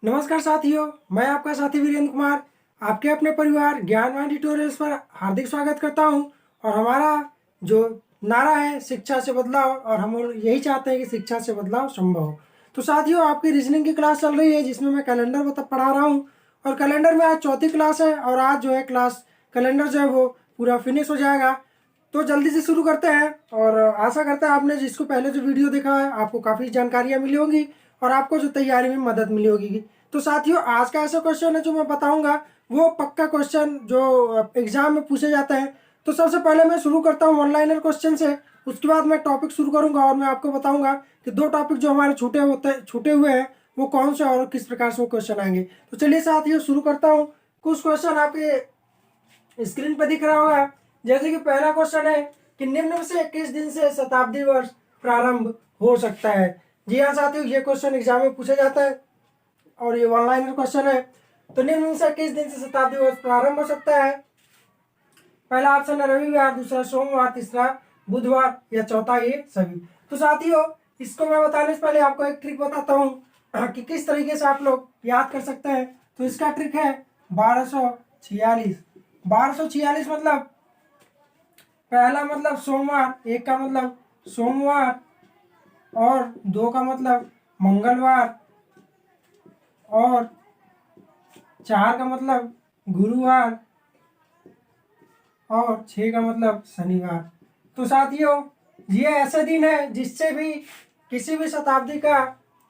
नमस्कार साथियों, मैं आपका साथी वीरेंद्र कुमार आपके अपने परिवार ज्ञानवान ट्यूटोरियल्स पर हार्दिक स्वागत करता हूं। और हमारा जो नारा है शिक्षा से बदलाव, और हम यही चाहते हैं कि शिक्षा से बदलाव संभव हो। तो साथियों, आपकी रीजनिंग की क्लास चल रही है जिसमें मैं कैलेंडर पढ़ा रहा हूं। और कैलेंडर में आज चौथी क्लास है और आज जो है क्लास कैलेंडर जो है वो पूरा फिनिश हो जाएगा। तो जल्दी से शुरू करते हैं और आशा करते हैं आपने जिसको पहले जो वीडियो देखा है आपको काफ़ी जानकारियाँ मिली होंगी और आपको जो तैयारी में मदद मिली होगी। तो साथियों, आज का ऐसा क्वेश्चन है जो मैं बताऊंगा वो पक्का क्वेश्चन जो एग्जाम में पूछे जाते हैं। तो सबसे पहले मैं शुरू करता हूँ वन लाइनर क्वेश्चन से। उसके बाद मैं टॉपिक शुरू करूंगा और मैं आपको बताऊंगा कि दो टॉपिक जो हमारे छूटे हुए हैं वो कौन से और किस प्रकार से वो क्वेश्चन आएंगे। तो चलिए साथियों शुरू करता हूँ। कुछ क्वेश्चन आपके स्क्रीन पर दिख रहा होगा। जैसे कि पहला क्वेश्चन है कि निम्न में से किस दिन से शताब्दी वर्ष प्रारंभ हो सकता है। जी हाँ साथियों, ये क्वेश्चन एग्जाम में पूछा जाता है और ये वन लाइनर क्वेश्चन है। तो निम्न में से किस दिन से शताब्दी वर्ष प्रारंभ हो सकता है। पहला ऑप्शन है रविवार, दूसरा सोमवार, तीसरा बुधवार या चौथा ये सभी। तो साथियों, इसको मैं बताने से पहले आपको एक ट्रिक बताता हूँ कि किस तरीके से आप लोग याद कर सकते हैं। तो इसका ट्रिक है 1246। 1246 मतलब पहला मतलब सोमवार, एक का मतलब सोमवार और दो का मतलब मंगलवार और चार का मतलब गुरुवार और छः का मतलब शनिवार। तो साथियों, ये ऐसा दिन है जिससे भी किसी भी शताब्दी का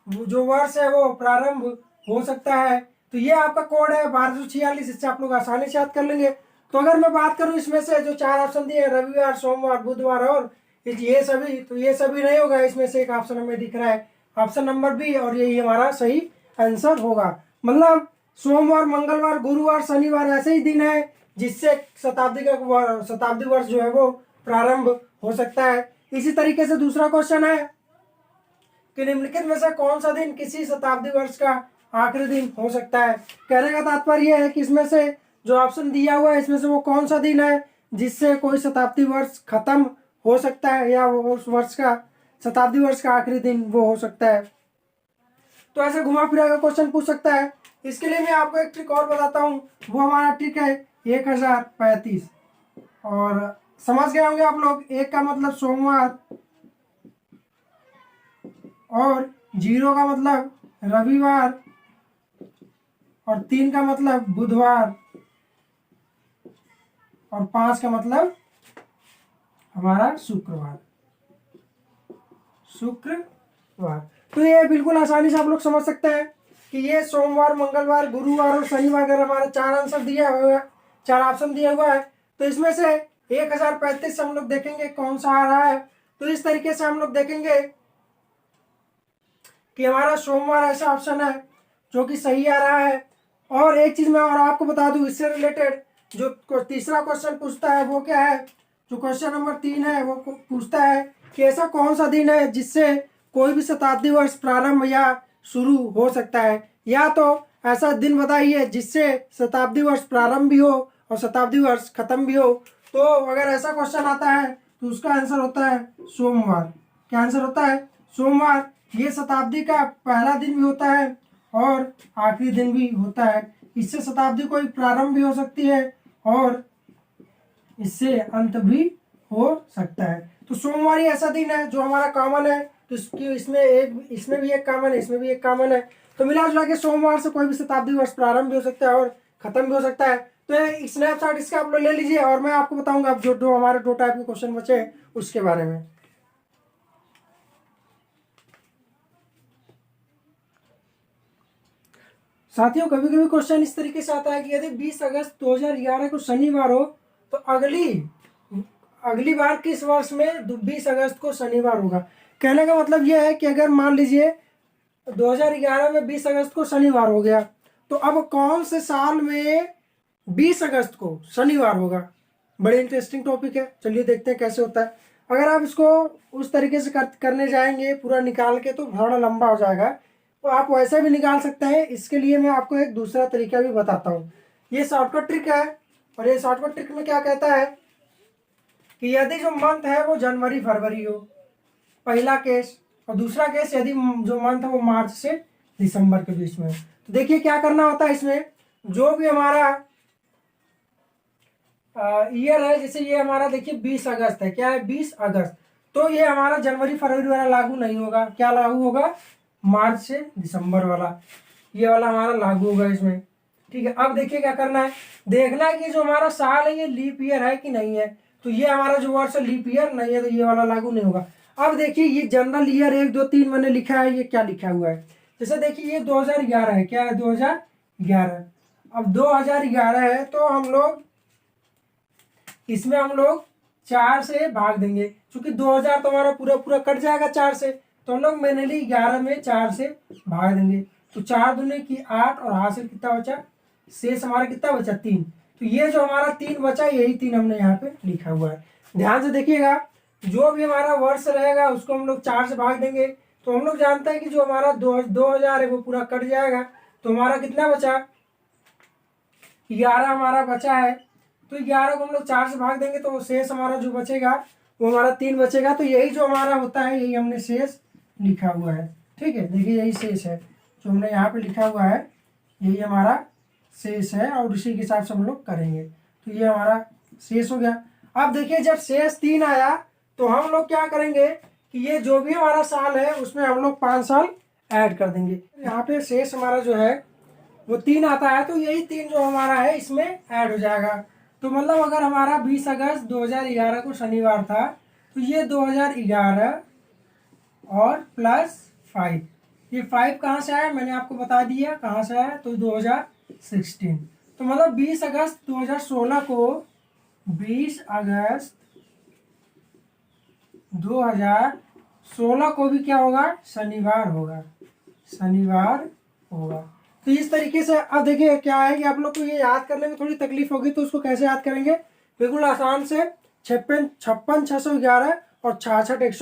जो वर्ष है वो प्रारंभ हो सकता है। तो ये आपका कोड है 1246। इससे आप लोग आसानी से याद कर लेंगे। तो अगर मैं बात करूं इसमें से जो चार ऑप्शन दिए रविवार, सोमवार, बुधवार और ये सभी, तो ये सभी नहीं होगा। इसमें से एक ऑप्शन हमें दिख रहा है ऑप्शन नंबर बी, और यही हमारा सही आंसर होगा। मतलब सोमवार, मंगलवार, गुरुवार, शनिवार ऐसे ही दिन है जिससे शताब्दी वर्ष जो है वो प्रारंभ हो सकता है। इसी तरीके से दूसरा क्वेश्चन है कि निम्नलिखित में से कौन सा दिन किसी शताब्दी वर्ष का आखिरी दिन हो सकता है। कहने का तात्पर्य है कि इसमें से जो ऑप्शन दिया हुआ है इसमें से वो कौन सा दिन है जिससे कोई शताब्दी वर्ष खत्म हो सकता है या वो उस वर्ष का शताब्दी वर्ष का आखिरी दिन वो हो सकता है। तो ऐसे घुमा फिरा का क्वेश्चन पूछ सकता है। इसके लिए मैं आपको एक ट्रिक और बताता हूँ। वो हमारा ट्रिक है 1035। और समझ गए होंगे आप लोग, एक का मतलब सोमवार और जीरो का मतलब रविवार और तीन का मतलब बुधवार और पांच का मतलब हमारा शुक्रवार। तो ये बिल्कुल आसानी से आप लोग समझ सकते हैं कि ये सोमवार, मंगलवार, गुरुवार और शनिवार अगर हमारे चार आंसर दिया हुआ है, चार ऑप्शन दिया हुआ है, तो इसमें से 1035 से हम लोग देखेंगे कौन सा आ रहा है। तो इस तरीके से हम लोग देखेंगे कि हमारा सोमवार ऐसा ऑप्शन है जो कि सही आ रहा है। और एक चीज मैं और आपको बता दूं इससे रिलेटेड, जो तीसरा क्वेश्चन पूछता है वो क्या है, जो क्वेश्चन नंबर 3 है वो पूछता है कि ऐसा कौन सा दिन है जिससे कोई भी शताब्दी वर्ष प्रारंभ या शुरू हो सकता है। या तो ऐसा दिन बताइए जिससे शताब्दी वर्ष प्रारंभ भी हो और शताब्दी वर्ष खत्म भी हो। तो अगर ऐसा क्वेश्चन आता है तो उसका आंसर होता है सोमवार। क्या आंसर होता है? सोमवार। ये शताब्दी का पहला दिन भी होता है और आखिरी दिन भी होता है। इससे शताब्दी कोई प्रारंभ भी हो सकती है और इससे अंत भी हो सकता है। तो सोमवार ही ऐसा दिन है जो हमारा कॉमन है। तो इसमें भी एक कॉमन है, इसमें भी एक कॉमन है। तो मिला जुला के सोमवार से कोई भी शताब्दी वर्ष प्रारंभ भी हो सकता है और खत्म भी हो सकता है। तो स्नैपशॉट इसका आप लोग ले लीजिए और मैं आपको बताऊंगा अब जो हमारे दो टाइप के क्वेश्चन बचे हैं उसके बारे में। साथियों, कभी कभी क्वेश्चन इस तरीके से आता है कि यदि 20 अगस्त 2011 को शनिवार हो तो अगली बार किस वर्ष में 20 अगस्त को शनिवार होगा। कहने का मतलब यह है कि अगर मान लीजिए 2011 में 20 अगस्त को शनिवार हो गया तो अब कौन से साल में 20 अगस्त को शनिवार होगा। बड़े इंटरेस्टिंग टॉपिक है, चलिए देखते हैं कैसे होता है। अगर आप इसको उस तरीके से करने जाएंगे पूरा निकाल के तो थोड़ा लंबा हो जाएगा। तो आप वैसे भी निकाल सकते हैं। इसके लिए मैं आपको एक दूसरा तरीका भी बताता हूँ। ये शॉर्टकट ट्रिक है और ये शॉर्टकट ट्रिक में क्या कहता है कि यदि जो मंथ है वो जनवरी फरवरी हो, पहला केस। और दूसरा केस यदि जो मंथ है वो मार्च से दिसंबर के बीच में। तो देखिए क्या करना होता है इसमें, जो भी हमारा ईयर है, जैसे ये हमारा देखिए 20 अगस्त है, क्या है 20 अगस्त, तो ये हमारा जनवरी फरवरी वाला लागू नहीं होगा, क्या लागू होगा, मार्च से दिसंबर वाला, ये वाला हमारा लागू होगा इसमें। ठीक है, अब देखिए क्या करना है, देखना है कि जो हमारा साल है ये लीप ईयर है कि नहीं है, तो ये हमारा जो वर्ष है लीप ईयर नहीं है, तो ये वाला लागू नहीं होगा। अब देखिए ये जनरल ईयर 1 2 3 मैंने लिखा है, ये क्या लिखा हुआ है, जैसे देखिए ये 2011 है, क्या है 2011। अब 2011 है तो हम लोग इसमें हम लोग 4 से भाग देंगे, क्योंकि 2000 तो हमारा पूरा पूरा कट जाएगा 4 से, तो हम लोग मैनुअली 11 में 4 से भाग देंगे, तो 4 दूनी की 8 और हासिल कितना बचा, शेष हमारा कितना बचा 3। तो ये जो हमारा 3 बचा, यही 3 हमने यहाँ पे लिखा हुआ है। ध्यान से देखिएगा, जो भी हमारा वर्ष रहेगा उसको हम लोग 4 से भाग देंगे, तो हम लोग जानते हैं कि जो हमारा 2000 है वो पूरा कट जाएगा, तो हमारा कितना बचा, 11 हमारा बचा है, तो 11 को हम लोग 4 से भाग देंगे, तो शेष हमारा जो बचेगा वो हमारा 3 बचेगा, तो यही जो हमारा होता है यही हमने शेष लिखा हुआ है। ठीक है, देखिए यही शेष है जो हमने यहाँ पे लिखा हुआ है, यही हमारा शेष है, और इसी के हिसाब से हम लोग करेंगे, तो ये हमारा शेष हो गया। अब देखिए जब शेष 3 आया तो हम लोग क्या करेंगे कि ये जो भी हमारा साल है उसमें हम लोग 5 साल ऐड कर देंगे। यहाँ पे शेष हमारा जो है वो 3 आता है, तो यही 3 जो हमारा है इसमें ऐड हो जाएगा। तो मतलब अगर हमारा 20 अगस्त 2011 को शनिवार था, तो ये 2011 और प्लस 5, ये 5 कहाँ से आया मैंने आपको बता दिया कहाँ से आया, तो 2016। तो मतलब 20 अगस्त 2016 को 20 अगस्त 2016 को भी क्या होगा, शनिवार होगा, शनिवार होगा। तो इस तरीके से अब देखिए क्या है कि आप लोग को ये याद करने में थोड़ी तकलीफ होगी, तो उसको कैसे याद करेंगे, बिल्कुल आसान से 56 611 और 66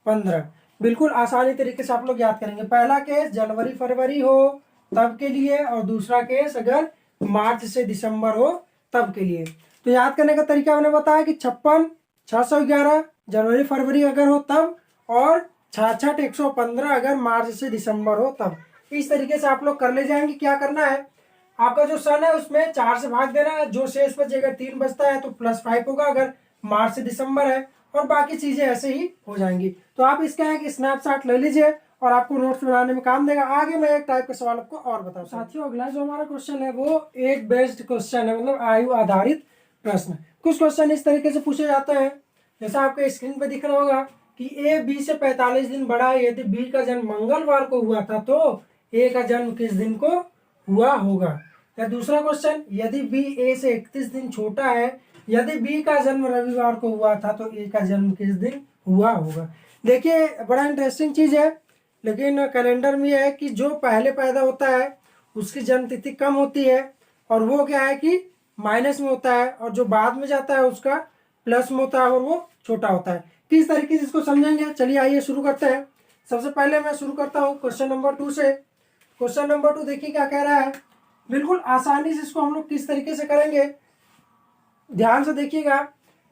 115, बिल्कुल आसानी तरीके से आप लोग याद करेंगे। पहला केस जनवरी फरवरी हो तब के लिए, और दूसरा केस अगर मार्च से दिसंबर हो तब के लिए। तो याद करने का तरीका मैंने बताया कि 56 611 जनवरी फरवरी अगर हो तब, और 66 115 अगर मार्च से दिसंबर हो तब। इस तरीके से आप लोग कर ले जाएंगे। क्या करना है, आपका जो सन है उसमें 4 से भाग देना है, जो शेष बचेगा 3 बचता है तो +5 होगा अगर मार्च से दिसंबर है, और बाकी चीजें ऐसे ही हो जाएंगी। तो आप इसका है कि स्नैपशॉट ले लीजिए और आपको नोट्स बनाने में काम देगा। आगे मैं एक टाइप का सवाल आपको और बताऊं साथियों। अगला जो हमारा क्वेश्चन है वो एज बेस्ड क्वेश्चन है, मतलब आयु आधारित प्रश्न। कुछ क्वेश्चन इस तरीके से पूछे जाते हैं, जैसा आपके स्क्रीन पे दिख रहा होगा कि ए बी से 45 दिन बड़ा है, यदि बी का जन्म मंगलवार को हुआ था तो ए का जन्म किस दिन को हुआ होगा। या दूसरा क्वेश्चन, यदि बी ए से 31 दिन छोटा है, यदि बी का जन्म रविवार को हुआ था तो ए का जन्म किस दिन हुआ होगा। देखिए बड़ा इंटरेस्टिंग चीज है, लेकिन कैलेंडर में यह है कि जो पहले पैदा होता है उसकी जन्म तिथि कम होती है, और वो क्या है कि माइनस में होता है, और जो बाद में जाता है उसका प्लस में होता है और वो छोटा होता है। किस तरीके से इसको समझेंगे, चलिए आइए शुरू करते हैं। सबसे पहले मैं शुरू करता हूँ क्वेश्चन नंबर 2 से। क्वेश्चन नंबर 2 देखिए क्या कह रहा है, बिल्कुल आसानी से इसको हम लोग किस तरीके से करेंगे, ध्यान से देखिएगा।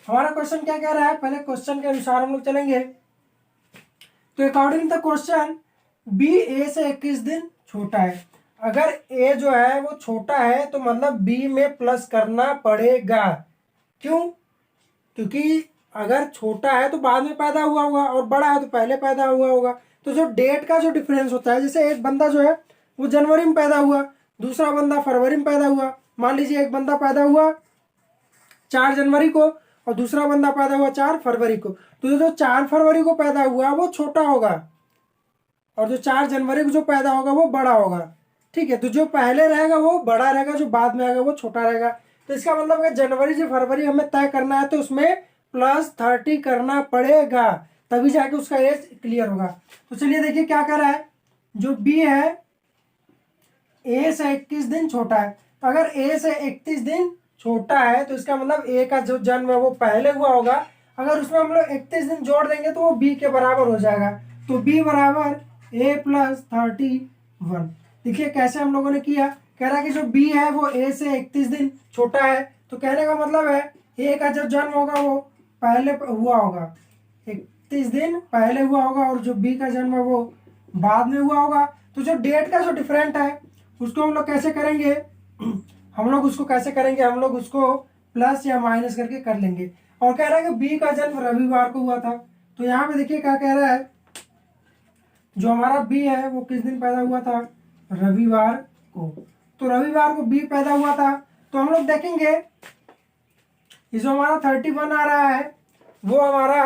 हमारा क्वेश्चन क्या कह रहा है, पहले क्वेश्चन के अनुसार हम लोग चलेंगे। तो अकॉर्डिंग द क्वेश्चन बी ए से 21 दिन छोटा है। अगर ए जो है वो छोटा है तो मतलब बी में प्लस करना पड़ेगा। क्यों, क्योंकि अगर छोटा है तो बाद में पैदा हुआ होगा, और बड़ा है तो पहले पैदा हुआ होगा। तो जो डेट का जो डिफरेंस होता है, जैसे एक बंदा जो है वो जनवरी में पैदा हुआ, दूसरा बंदा फरवरी में पैदा हुआ। मान लीजिए एक बंदा पैदा हुआ 4 जनवरी को और दूसरा बंदा पैदा हुआ 4 फरवरी को, तो जो 4 फरवरी को पैदा हुआ वो छोटा होगा, और जो 4 जनवरी को जो पैदा होगा वो बड़ा होगा। ठीक है, तो जो पहले रहेगा वो बड़ा रहेगा, जो बाद में आएगा वो छोटा रहेगा। तो इसका मतलब है जनवरी से फरवरी हमें तय करना है तो उसमें +30 करना पड़ेगा, तभी जाके उसका एज क्लियर होगा। तो चलिए देखिए क्या कर रहा है, जो बी है ए से 21 दिन छोटा है। तो अगर ए से 31 दिन छोटा है तो इसका मतलब ए का जो जन्म है वो पहले हुआ होगा। अगर उसमें हम लोग 31 दिन जोड़ देंगे तो वो बी के बराबर हो जाएगा। तो बी बराबर ए + 31। देखिए कैसे हम लोगों ने किया, कह रहा है कि जो बी है वो ए से 31 दिन छोटा है, तो कहने का मतलब है ए का जो जन्म होगा वो पहले हुआ होगा, 31 दिन पहले हुआ होगा, और जो बी का जन्म है वो बाद में हुआ होगा। तो जो डेट का जो डिफरेंट है उसको हम लोग कैसे करेंगे, हम लोग उसको कैसे करेंगे, हम लोग उसको प्लस या माइनस करके कर लेंगे। और कह रहा है कि बी का जन्म रविवार को हुआ था, तो यहाँ पे देखिए क्या कह रहा है, जो हमारा बी है वो किस दिन पैदा हुआ था, रविवार को। तो रविवार को बी पैदा हुआ था, तो हम लोग देखेंगे ये जो हमारा 31 आ रहा है वो हमारा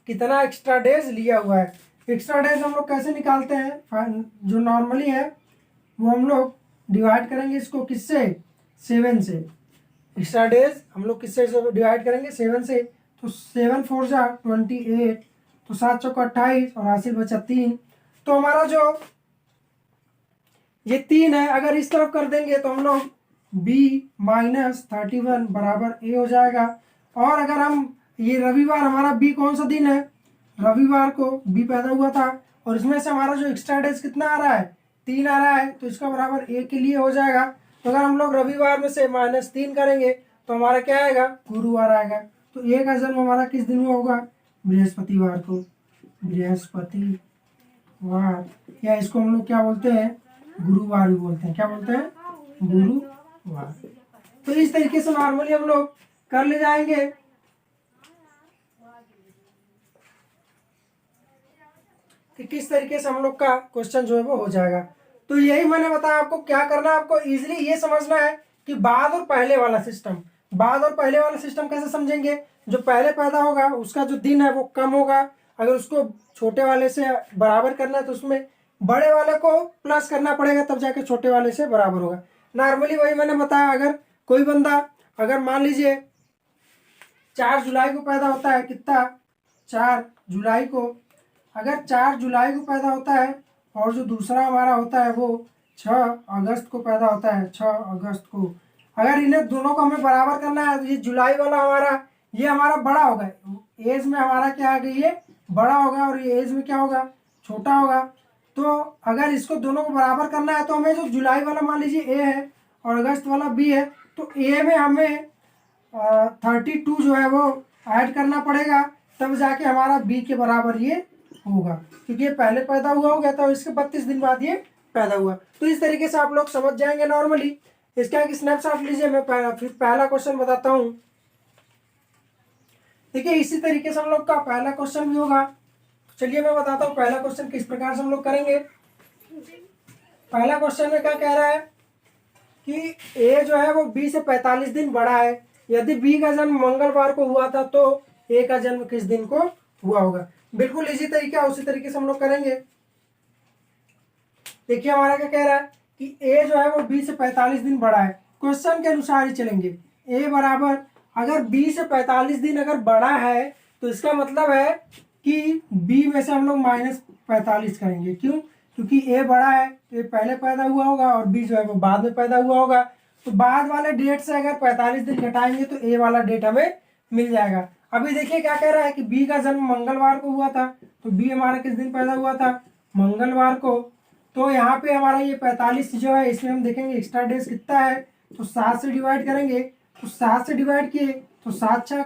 कितना एक्स्ट्रा डेज लिया हुआ है। एक्स्ट्रा डेज हम लोग कैसे निकालते हैं, जो नॉर्मली है वो हम लोग डिवाइड करेंगे इसको किससे, 7 से। एक्स्ट्रा डेज हम लोग किससे डिवाइड करेंगे, 7 से। तो 7 4 जा 28, तो 7 चौका 28 और हासिल बचा 3। तो हमारा जो ये 3 है अगर इस तरफ कर देंगे तो हम लोग b माइनस 31 बराबर a हो जाएगा। और अगर हम ये रविवार हमारा b कौन सा दिन है, रविवार को b पैदा हुआ था, और इसमें से हमारा जो एक्स्ट्रा डेज कितना आ रहा है, 3 आ रहा है, तो इसका बराबर a के लिए हो जाएगा। तो अगर हम लोग रविवार में से -3 करेंगे तो हमारा क्या आएगा, गुरुवार आएगा। तो a का जन्म हमारा किस दिन हुआ होगा, बृहस्पतिवार को, बृहस्पतिवार, या इसको हम लोग क्या बोलते हैं, गुरुवार भी बोलते हैं। क्या बोलते हैं, गुरुवार। तो इस तरीके से नॉर्मली हम लोग कर ले जाएंगे। कि किस तरीके से हम लोग का क्वेश्चन जो है वो हो जाएगा। तो यही मैंने बताया आपको क्या करना है, आपको इजीली ये समझना है कि बाद और पहले वाला सिस्टम, बाद और पहले वाला सिस्टम कैसे समझेंगे। जो पहले पैदा होगा उसका जो दिन है वो कम होगा, अगर उसको छोटे वाले से बराबर करना है तो उसमें बड़े वाले को प्लस करना पड़ेगा, तब जाके छोटे वाले से बराबर होगा। नॉर्मली वही मैंने बताया, अगर कोई बंदा अगर मान लीजिए 4 जुलाई को पैदा होता है, कितना, 4 जुलाई को, अगर 4 जुलाई को पैदा होता है और जो दूसरा हमारा होता है वो 6 अगस्त को पैदा होता है, 6 अगस्त को, अगर इन्हें दोनों को हमें बराबर करना है तो ये जुलाई वाला हमारा, ये हमारा बड़ा होगा, एज में हमारा क्या आ गई, ये बड़ा होगा, और ये एज में क्या होगा, छोटा होगा। तो अगर इसको दोनों को बराबर करना है तो हमें जो जुलाई वाला मान लीजिए ए है और अगस्त वाला बी है, तो ए में हमें 32 जो है वो ऐड करना पड़ेगा, तब जाके हमारा बी के बराबर ये होगा, क्योंकि ये पहले पैदा हुआ हो गया था, इसके 32 दिन बाद ये पैदा हुआ। तो इस तरीके से आप लोग समझ जाएंगे नॉर्मली। इसका एक स्नैपशॉट लीजिए, मैं फिर पहला क्वेश्चन बताता हूँ। देखिए इसी तरीके से हम लोग का पहला क्वेश्चन भी होगा। चलिए मैं बताता हूँ पहला क्वेश्चन किस प्रकार से हम लोग करेंगे। पहला क्वेश्चन में क्या कह रहा है कि ए जो है वो बी से 45 दिन बड़ा है, यदि बी का जन्म मंगलवार को हुआ था तो ए का जन्म किस दिन को हुआ होगा। बिल्कुल इसी तरीका उसी तरीके से हम लोग करेंगे। देखिए हमारा क्या कह रहा है कि ए जो है वो बी से 45 दिन बड़ा है, क्वेश्चन के अनुसार ही चलेंगे। ए बराबर, अगर बी से 45 दिन अगर बड़ा है तो इसका मतलब है कि बी में से हम लोग -45 करेंगे। क्यों, क्योंकि ए बड़ा है तो ये पहले पैदा हुआ होगा और बी जो है वो बाद में पैदा हुआ होगा। तो बाद वाले डेट से अगर 45 दिन घटाएंगे तो ए वाला डेट हमें मिल जाएगा। अभी देखिए क्या कह रहा है कि बी का जन्म मंगलवार को हुआ था, तो बी हमारा किस दिन पैदा हुआ था, मंगलवार को। तो यहाँ पे हमारा ये 45 जो है इसमें हम देखेंगे एक्स्ट्रा डेज कितना है, तो 7 से डिवाइड करेंगे, तो 7 से डिवाइड किए तो 7 6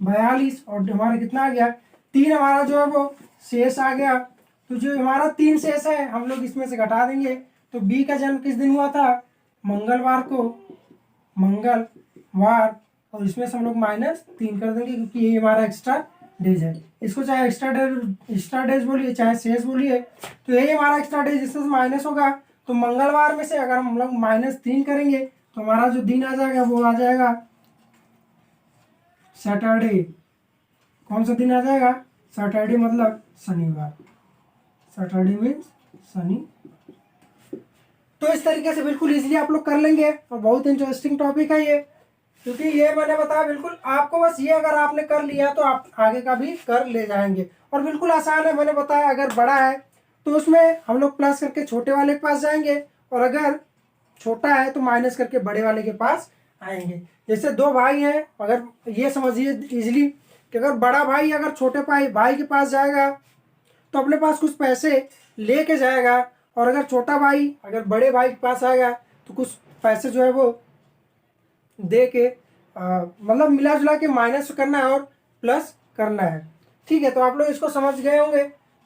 42 और हमारा कितना आ गया, 3 हमारा जो है वो शेष आ गया। तो जो हमारा 3 शेष है हम लोग इसमें से घटा देंगे। तो बी का जन्म किस दिन हुआ था, मंगलवार को, मंगलवार, और इसमें से हम लोग -3 कर देंगे क्योंकि ये हमारा एक्स्ट्रा डेज है। इसको चाहे एक्स्ट्रा डेज बोलिए चाहे शेष बोलिए, तो यही हमारा एक्स्ट्रा डेज, इसमें से माइनस होगा। तो मंगलवार में से अगर हम लोग -3 करेंगे तो हमारा जो दिन आ जाएगा वो आ जाएगा सैटरडे। कौन सा दिन आ जाएगा, सैटरडे मतलब शनिवार, सैटरडे मीन्स शनि। तो इस तरीके से बिल्कुल इजीली आप लोग कर लेंगे, और बहुत इंटरेस्टिंग टॉपिक है ये, क्योंकि ये मैंने बताया बिल्कुल आपको, बस ये अगर आपने कर लिया तो आप आगे का भी कर ले जाएंगे। और बिल्कुल आसान है, मैंने बताया अगर बड़ा है तो उसमें हम लोग प्लस करके छोटे वाले के पास जाएंगे, और अगर छोटा है तो माइनस करके बड़े वाले के पास आएंगे। जैसे 2 भाई हैं, अगर ये समझिए इजीली कि अगर बड़ा भाई अगर छोटे भाई के पास जाएगा तो अपने पास कुछ पैसे लेके जाएगा, और अगर छोटा भाई अगर बड़े भाई के पास आएगा तो कुछ पैसे जो है वो दे के मतलब मिला जुला के माइनस करना है और प्लस करना है। ठीक है, तो आप लोग इसको समझ गए होंगे।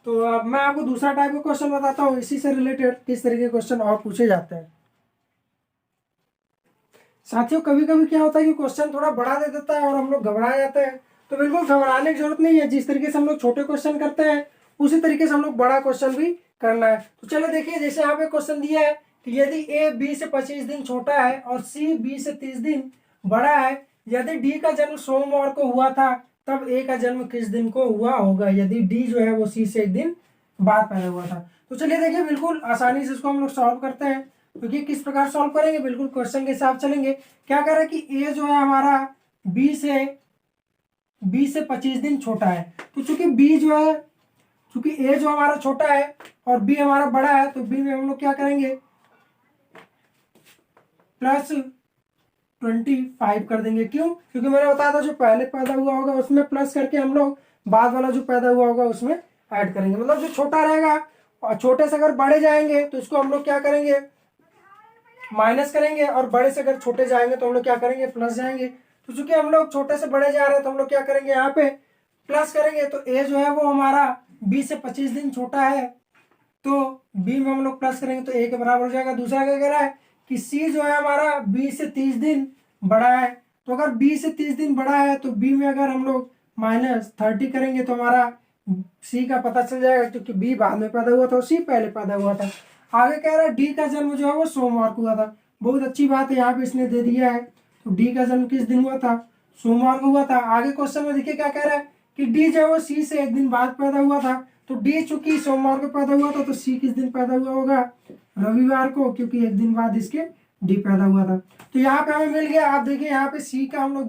तो अब मैं आपको दूसरा टाइप का क्वेश्चन बताता हूँ, इसी से रिलेटेड किस तरीके के क्वेश्चन और पूछे जाते हैं। साथियों कभी कभी क्या होता है कि क्वेश्चन थोड़ा बड़ा दे देता है और हम लोग घबरा जाते हैं, तो बिल्कुल घबराने की जरूरत नहीं है। जिस तरीके से हम लोग छोटे क्वेश्चन करते हैं उसी तरीके से हम लोग बड़ा क्वेश्चन भी करना है। तो चलो देखिए, जैसे यहाँ पे क्वेश्चन दिया है कि यदि ए बी से 25 दिन छोटा है और सी बी से 30 दिन बड़ा है, यदि डी का जन्म सोमवार को हुआ था तब ए का जन्म किस दिन को हुआ होगा, यदि डी जो है वो सी से एक दिन बाद पैदा हुआ था। तो चलिए देखिए, बिल्कुल आसानी से इसको हम लोग सॉल्व करते हैं। तो ये किस प्रकार सॉल्व करेंगे, बिल्कुल क्वेश्चन के हिसाब चलेंगे। क्या कह रहा है कि ए जो है हमारा बी से 25 दिन छोटा है, तो चूंकि बी जो है, चूंकि ए जो हमारा छोटा है और बी हमारा बड़ा है, तो बी में हम लोग क्या करेंगे, +25 कर देंगे। क्यों? क्योंकि मैंने बताया था जो पहले पैदा हुआ होगा उसमें प्लस करके हम लोग बाद वाला जो पैदा हुआ होगा उसमें ऐड करेंगे। मतलब जो छोटा रहेगा और छोटे से अगर बड़े जाएंगे तो इसको हम लोग क्या करेंगे, माइनस करेंगे, और बड़े से अगर छोटे जाएंगे तो हम लोग क्या करेंगे, प्लस जाएंगे। तो चूंकि हम लोग छोटे से बड़े जा रहे हैं तो हम लोग क्या करेंगे, यहाँ पे प्लस करेंगे। तो ए जो है वो हमारा बी से 25 दिन छोटा है, तो बी में हम लोग प्लस करेंगे तो ए के बराबर हो जाएगा। दूसरा क्या कह रहा है कि सी जो है हमारा बी से 30 दिन बड़ा है, तो अगर बी से 30 दिन बड़ा है तो बी में अगर हम लोग -30 करेंगे तो हमारा सी का पता चल जाएगा, क्योंकि बी बाद में पैदा हुआ था और सी पहले पैदा हुआ था। आगे कह रहा है डी का जन्म जो है वो सोमवार को हुआ था। बहुत अच्छी बात है, यहाँ पे इसने दे दिया है। तो डी का जन्म किस दिन हुआ था, सोमवार को हुआ था। आगे क्वेश्चन में देखिए क्या कह रहा है कि डी जो है वो सी से एक दिन बाद पैदा हुआ था, तो डी चूंकि सोमवार को पैदा हुआ था तो सी किस दिन पैदा हुआ होगा, रविवार को, क्योंकि एक दिन बाद इसके डी पैदा हुआ था। तो यहाँ पे हमें मिल गया। आप देखिए यहाँ पे सी का हम लोग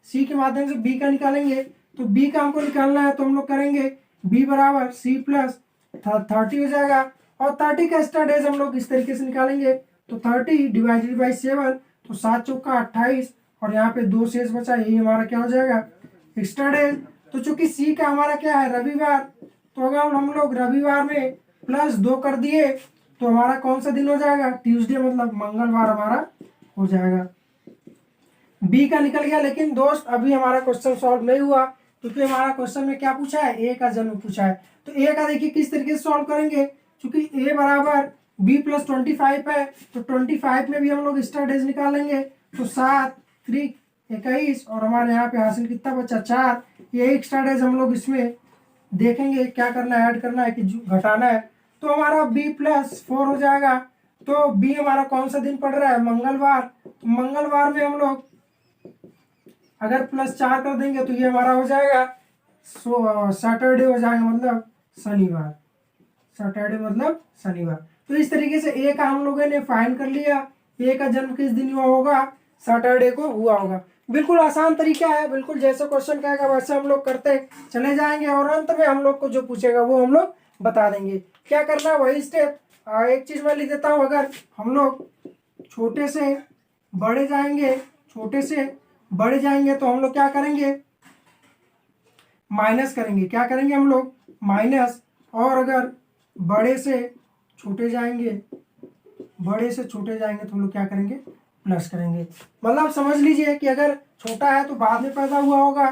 सी के माध्यम से बी का निकालेंगे, तो बी का हमको निकालना है तो हम लोग करेंगे बी बराबर सी प्लस 30 हो जाएगा। और 30 का एक्स्ट्रा डेज हम लोग इस तरीके से निकालेंगे, तो 30 डिवाइडेड बाई 7, तो 7 चौका 28, और यहाँ पे 2 शेष बचा, यही हमारा क्या हो जाएगा, एक्स्ट्रा डेज। तो चूंकि सी का हमारा क्या है, रविवार, तो अगर हम लोग रविवार में +2 कर दिए तो हमारा कौन सा दिन हो जाएगा, ट्यूसडे, मतलब मंगलवार हमारा हो जाएगा। बी का निकल गया। लेकिन दोस्त अभी हमारा क्वेश्चन सॉल्व नहीं हुआ, क्योंकि हमारा क्वेश्चन में क्या पूछा है, ए का जन्म पूछा है। तो ए का देखिए किस तरीके से सॉल्व करेंगे, क्योंकि ए बराबर बी प्लस 25 है, तो 25 में भी हम लोग एक्स्ट्रा डेज निकालेंगे, तो 7 3 21, और हमारे यहाँ पे हासिल कितना बचा, 4। ये एक्स्ट्रा डेज हम लोग इसमें देखेंगे क्या करना है, ऐड करना है कि घटाना है। तो हमारा b+4 हो जाएगा। तो बी हमारा कौन सा दिन पड़ रहा है, मंगलवार। तो मंगलवार में हम लोग अगर +4 कर देंगे तो ये हमारा हो जाएगा सैटरडे हो जाएगा, मतलब शनिवार। सैटरडे मतलब शनिवार। तो इस तरीके से ए का हम लोगों ने फाइंड कर लिया, ए का जन्म किस दिन हुआ होगा, सैटरडे को हुआ होगा। बिल्कुल आसान तरीका है, बिल्कुल जैसे क्वेश्चन कहेगा वैसे हम लोग करते चले जाएंगे, और अंत में हम लोग को जो पूछेगा वो हम लोग बता देंगे। क्या करना है वही स्टेप। एक चीज मैं लिख देता हूँ, अगर हम लोग छोटे से बड़े जाएंगे, छोटे से बड़े जाएंगे तो हम लोग क्या करेंगे, माइनस करेंगे। क्या करेंगे हम लोग, माइनस। और अगर बड़े से छोटे जाएंगे, बड़े से छोटे जाएंगे तो हम लोग क्या करेंगे, प्लस करेंगे। मतलब समझ लीजिए कि अगर छोटा है तो बाद में पैदा हुआ होगा,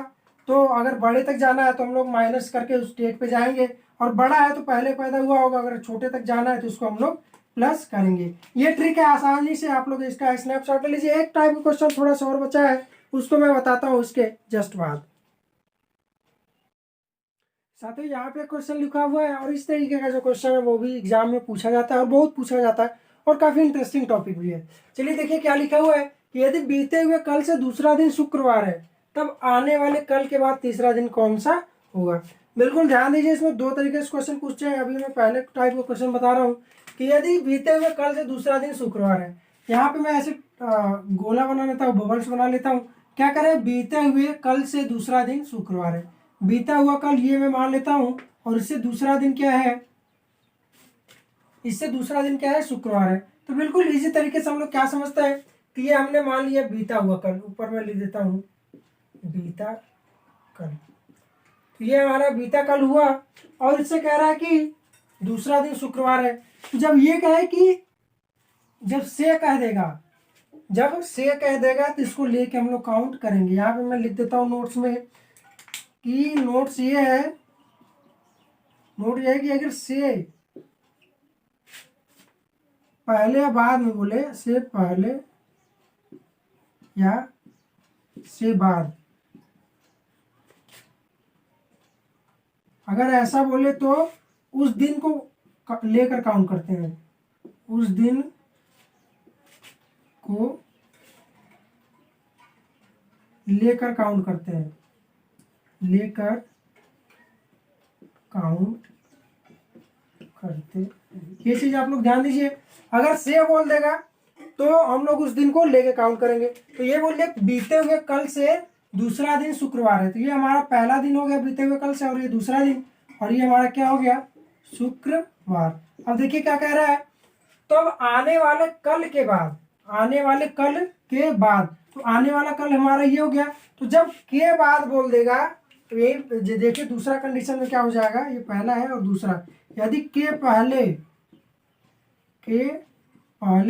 तो अगर बड़े तक जाना है तो हम लोग माइनस करके उस डेट पे जाएंगे, और बड़ा है तो पहले पैदा हुआ होगा, अगर छोटे तक जाना है तो उसको हम लोग प्लस करेंगे। ये ट्रिक है, आसानी से आप लोग इसका स्नैपशॉट ले लीजिए। एक टाइप का क्वेश्चन थोड़ा सा और बचा है, उसको मैं बताता हूँ उसके जस्ट बाद। साथियों यहाँ पे क्वेश्चन लिखा हुआ है, और इस तरीके का जो क्वेश्चन है वो भी एग्जाम में पूछा जाता है, और बहुत पूछा जाता है, और काफी इंटरेस्टिंग टॉपिक भी है। चलिए देखिए क्या लिखा हुआ है कि यदि बीते हुए कल से दूसरा दिन शुक्रवार है, तब आने वाले कल के बाद तीसरा दिन कौन सा होगा। बिल्कुल ध्यान दीजिए, इसमें 2 तरीके से क्वेश्चन पूछते हैं। अभी मैं पहले टाइप का क्वेश्चन बता रहा हूँ कि यदि बीते हुए कल से दूसरा दिन शुक्रवार है, यहाँ पे मैं ऐसे गोला बना लेता हूँ, बबल्स बना लेता हूँ। क्या करें, बीते हुए कल से दूसरा दिन शुक्रवार है, बीता हुआ कल ये मैं मान लेता हूं, और इससे दूसरा दिन क्या है, इससे दूसरा दिन क्या है, शुक्रवार है। तो बिल्कुल इसी तरीके से हम लोग क्या समझते हैं कि ये हमने मान लिया बीता हुआ कल, ऊपर मैं लिख देता हूं बीता कल। तो ये हमारा बीता कल हुआ, और इससे कह रहा है कि दूसरा दिन शुक्रवार है। तो जब ये कहे कि जब से कह देगा, जब से कह देगा तो इसको लेके हम लोग काउंट करेंगे। यहाँ पे मैं लिख देता हूँ नोट्स में कि नोट्स ये है नोट ये है कि अगर से पहले या बाद में बोले, से पहले या से बाद, अगर ऐसा बोले तो उस दिन को लेकर काउंट करते हैं, उस दिन को लेकर काउंट करते हैं, लेकर काउंट करते हैं। ये चीज आप लोग ध्यान दीजिए। अगर से बोल देगा तो हम लोग उस दिन को लेके काउंट करेंगे। तो ये बोल दिया बीते हुए कल से दूसरा दिन शुक्रवार है, तो ये हमारा पहला दिन हो गया बीते हुए कल से, और ये दूसरा दिन, और ये हमारा क्या हो गया, शुक्रवार। अब देखिए क्या कह रहा है, तो अब आने वाले कल के बाद, आने वाले कल के बाद, तो आने वाला कल हमारा ये हो गया। तो जब के बाद बोल देगा तो ये देखिए दूसरा कंडीशन में क्या हो जाएगा, ये पहला है और दूसरा, यदि के पहले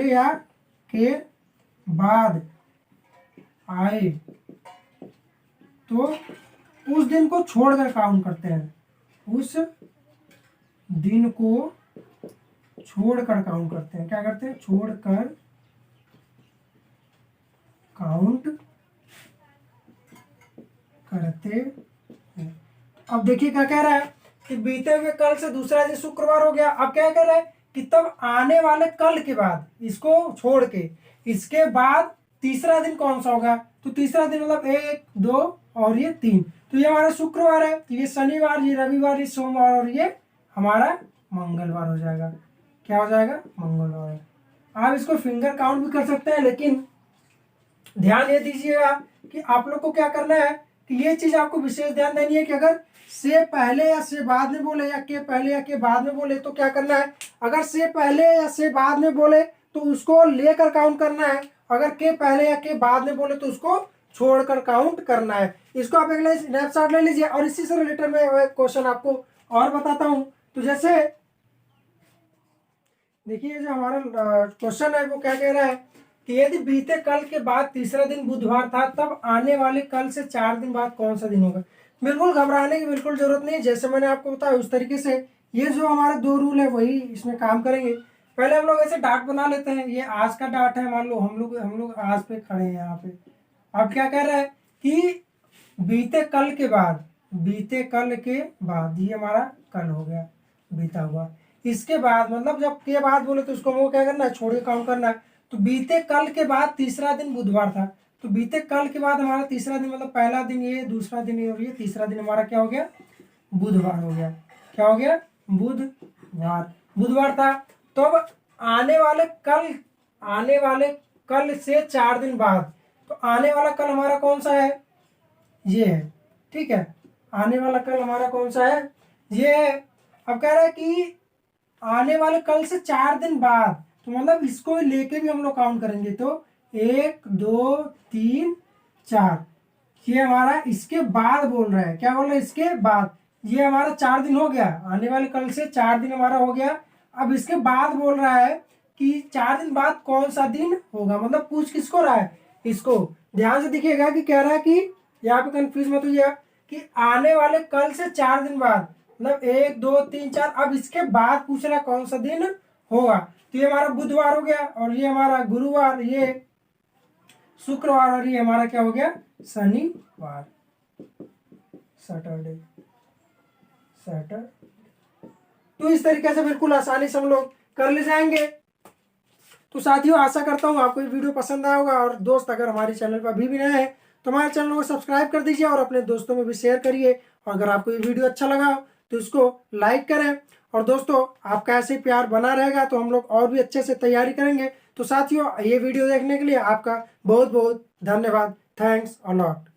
या के बाद आए तो उस दिन को छोड़कर काउंट करते हैं, उस दिन को छोड़कर काउंट करते हैं। क्या करते हैं, छोड़कर काउंट करते हैं। अब देखिए क्या कह रहा है कि बीते हुए कल से दूसरा दिन शुक्रवार हो गया। अब क्या कह रहा है कि तब आने वाले कल के बाद, इसको छोड़ के, इसके बाद तीसरा दिन कौन सा होगा, तो तीसरा दिन मतलब 1 2 और ये 3, तो ये हमारा शुक्रवार है, तो ये शनिवार, ये रविवार, ये सोमवार और ये हमारा मंगलवार हो जाएगा। क्या हो जाएगा, मंगलवार। आप इसको फिंगर काउंट भी कर सकते हैं, लेकिन ध्यान ये दीजिएगा कि आप लोग को क्या करना है कि ये चीज आपको विशेष ध्यान देनी है कि अगर से पहले या से बाद में बोले या के पहले या के बाद में बोले तो क्या करना है, अगर से पहले या से बाद में बोले तो उसको लेकर काउंट करना है, अगर के पहले या के बाद में बोले तो उसको छोड़कर काउंट करना है। इसको आप एक स्नैपशॉट ले लीजिए। और इसी से रिलेटेड मैं क्वेश्चन आपको और बताता हूं। तो जैसे देखिए जो हमारा क्वेश्चन है वो क्या कह रहा है कि यदि बीते कल के बाद तीसरा दिन बुधवार था, तब आने वाले कल से 4 दिन बाद कौन सा दिन होगा। बिल्कुल घबराने की बिल्कुल जरूरत नहीं है, जैसे मैंने आपको बताया उस तरीके से ये जो हमारे 2 रूल है वही इसमें काम करेंगे। पहले हम लोग ऐसे डाट बना लेते हैं, ये आज का डाट है, मान लो हम लोग आज पे खड़े हैं यहाँ पे। अब क्या कह रहा है कि बीते कल के बाद, बीते कल के बाद, ये हमारा कल हो गया बीता हुआ, इसके बाद मतलब जब के बाद बोले तो उसको वो क्या करना है, छोड़ के काउंट करना है। तो बीते कल के बाद तीसरा दिन बुधवार था, तो बीते कल के बाद हमारा तीसरा दिन मतलब पहला दिन ये, दूसरा दिन ये और ये तीसरा दिन हमारा क्या हो गया, बुधवार हो गया। क्या हो गया, बुधवार, बुधवार था। तो अब आने वाले कल से 4 दिन बाद, तो आने वाला कल हमारा कौन सा है, ये है, ठीक है। आने वाला कल हमारा कौन सा है, ये है। अब कह रहा है कि आने वाले कल से 4 दिन बाद, तो मतलब इसको लेके भी हम लोग काउंट करेंगे, तो 1 2 3 4, ये हमारा इसके बाद बोल रहा है। क्या बोल रहा है, इसके बाद, ये हमारा 4 दिन हो गया, आने वाले कल से 4 दिन हमारा हो गया। अब इसके बाद बोल रहा है कि 4 दिन बाद कौन सा दिन होगा, मतलब पूछ किसको रहा है, इसको। ध्यान से दिखिएगा कि कह रहा है कि यहाँ पे कंफ्यूज मत होइएगा कि आने वाले कल से 4 दिन बाद, मतलब 1 2 3 4, अब इसके बाद पूछ रहा है कौन सा दिन होगा। तो ये हमारा बुधवार हो गया, और ये हमारा गुरुवार, ये शुक्रवार, और ये हमारा क्या हो गया, शनिवार, सैटरडे। तो इस तरीके से बिल्कुल आसानी से हम लोग कर ले जाएंगे। तो साथियों आशा करता हूँ आपको ये वीडियो पसंद आया होगा, और दोस्त अगर हमारे चैनल पर अभी भी नए हैं तो हमारे चैनल को सब्सक्राइब कर दीजिए और अपने दोस्तों में भी शेयर करिए। और अगर आपको ये वीडियो अच्छा लगा हो तो इसको लाइक करें। और दोस्तों आपका ऐसे प्यार बना रहेगा तो हम लोग और भी अच्छे से तैयारी करेंगे। तो साथियों ये वीडियो देखने के लिए आपका बहुत बहुत धन्यवाद। Thanks a lot.